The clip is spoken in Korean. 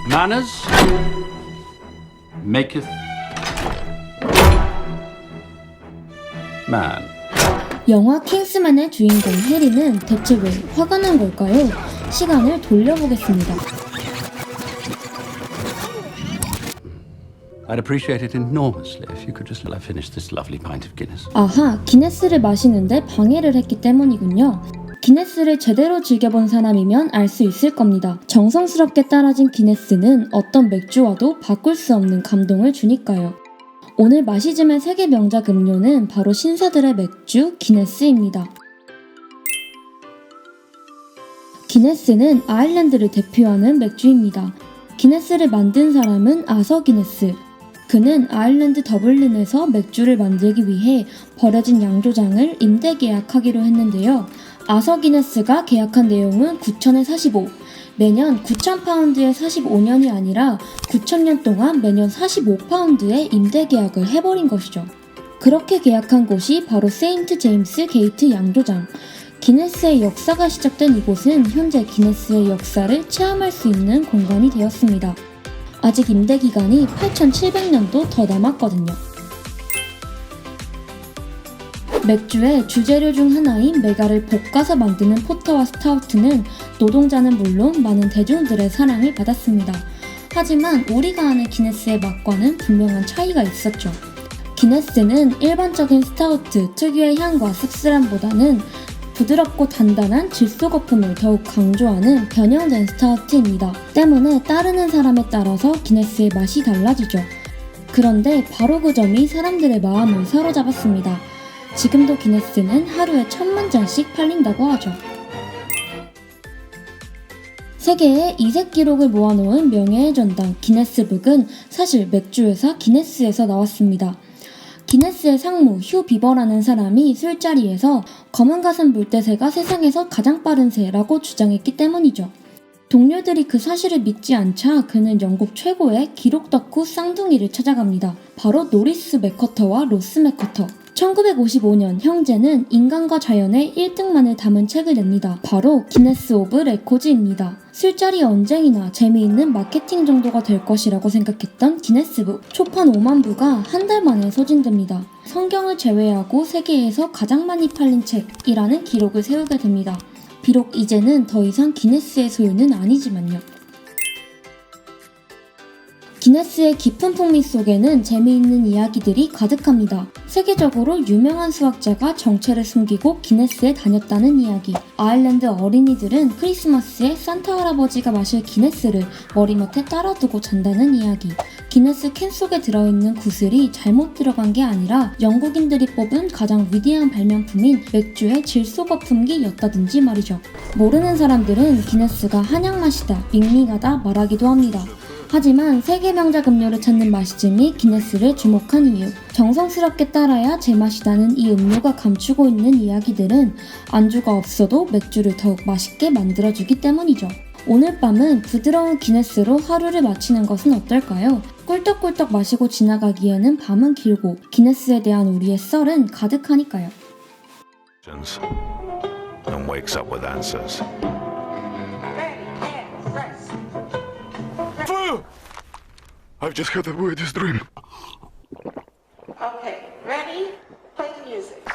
Manners maketh man. 영화 킹스맨의 주인공 해리는 대체 왜 화가 난 걸까요? 시간을 돌려보겠습니다. I'd appreciate it enormously if you could just let I finish this lovely pint of Guinness. 아하, 기네스를 마시는데 방해를 했기 때문이군요. 기네스를 제대로 즐겨본 사람이면 알 수 있을 겁니다. 정성스럽게 따라진 기네스는 어떤 맥주와도 바꿀 수 없는 감동을 주니까요. 오늘 마시즘의 세계 명작 음료는 바로 신사들의 맥주 기네스입니다. 기네스는 아일랜드를 대표하는 맥주입니다. 기네스를 만든 사람은 아서 기네스. 그는 아일랜드 더블린에서 맥주를 만들기 위해 버려진 양조장을 임대 계약하기로 했는데요. 아서 기네스가 계약한 내용은 9,000에 45, 매년 9,000파운드에 45년이 아니라 9,000년 동안 매년 45파운드의 임대 계약을 해버린 것이죠. 그렇게 계약한 곳이 바로 세인트 제임스 게이트 양조장. 기네스의 역사가 시작된 이곳은 현재 기네스의 역사를 체험할 수 있는 공간이 되었습니다. 아직 임대 기간이 8,700년도 더 남았거든요. 맥주의 주재료 중 하나인 메가를 볶아서 만드는 포터와 스타우트는 노동자는 물론 많은 대중들의 사랑을 받았습니다. 하지만 우리가 아는 기네스의 맛과는 분명한 차이가 있었죠. 기네스는 일반적인 스타우트 특유의 향과 씁쓸함보다는 부드럽고 단단한 질소 거품을 더욱 강조하는 변형된 스타우트입니다. 때문에 따르는 사람에 따라서 기네스의 맛이 달라지죠. 그런데 바로 그 점이 사람들의 마음을 사로잡았습니다. 지금도 기네스는 하루에 1,000만 잔씩 팔린다고 하죠. 세계의 이색 기록을 모아놓은 명예의 전당 기네스북은 사실 맥주회사 기네스에서 나왔습니다. 기네스의 상무 휴 비버라는 사람이 술자리에서 검은 가슴 물대새가 세상에서 가장 빠른 새라고 주장했기 때문이죠. 동료들이 그 사실을 믿지 않자 그는 영국 최고의 기록 덕후 쌍둥이를 찾아갑니다. 바로 노리스 맥커터와 로스 맥커터. 1955년 형제는 인간과 자연의 1등만을 담은 책을 냅니다. 바로 기네스 오브 레코드입니다. 술자리 언쟁이나 재미있는 마케팅 정도가 될 것이라고 생각했던 기네스북. 초판 5만 부가 한 달 만에 소진됩니다. 성경을 제외하고 세계에서 가장 많이 팔린 책이라는 기록을 세우게 됩니다. 비록 이제는 더 이상 기네스의 소유는 아니지만요. 기네스의 깊은 풍미 속에는 재미있는 이야기들이 가득합니다. 세계적으로 유명한 수학자가 정체를 숨기고 기네스에 다녔다는 이야기. 아일랜드 어린이들은 크리스마스에 산타 할아버지가 마실 기네스를 머리맡에 따라두고 잔다는 이야기. 기네스 캔 속에 들어있는 구슬이 잘못 들어간 게 아니라 영국인들이 뽑은 가장 위대한 발명품인 맥주의 질소 거품기였다든지 말이죠. 모르는 사람들은 기네스가 한약 맛이다, 밍밍하다 말하기도 합니다. 하지만 세계 명작 음료를 찾는 마시즘이 기네스를 주목한 이유, 정성스럽게 따라야 제맛이 나는 이 음료가 감추고 있는 이야기들은 안주가 없어도 맥주를 더욱 맛있게 만들어주기 때문이죠. 오늘 밤은 부드러운 기네스로 하루를 마치는 것은 어떨까요? 꿀떡꿀떡 마시고 지나가기에는 밤은 길고 기네스에 대한 우리의 썰은 가득하니까요. And wakes up with answers. I've just had the weirdest dream. Okay, ready? Play the music.